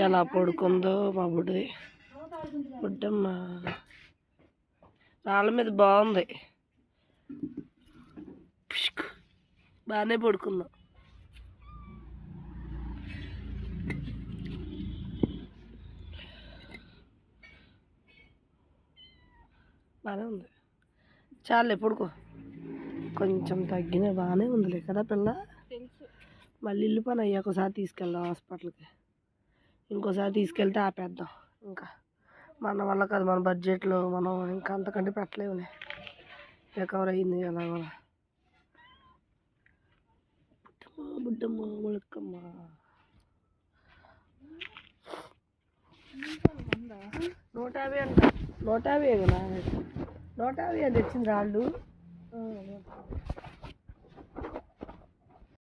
ఎలా పడుకుందో మా బుడ్డమ్మ రాళ్ళ మీద బాగుంది. బాగానే పడుకుందాం. బాగానే ఉంది. చాలే పడుకో. కొంచెం తగ్గిన బాగానే ఉందిలే కదా పిల్ల. మళ్ళీ ఇల్లు పని అయ్యాక ఒకసారి తీసుకెళ్దాం హాస్పిటల్కి. ఇంకోసారి తీసుకెళ్తే ఆపేద్దాం. ఇంకా మన వల్ల కాదు, మన బడ్జెట్లో మనం ఇంకా అంతకంటే పెట్టలేవులే. రికవర్ అయింది కదా. బుడ్డమ్మ ములక్కమ్మ 150 అంట. 150 కదా, 150 అని తెచ్చింది రాళ్ళు.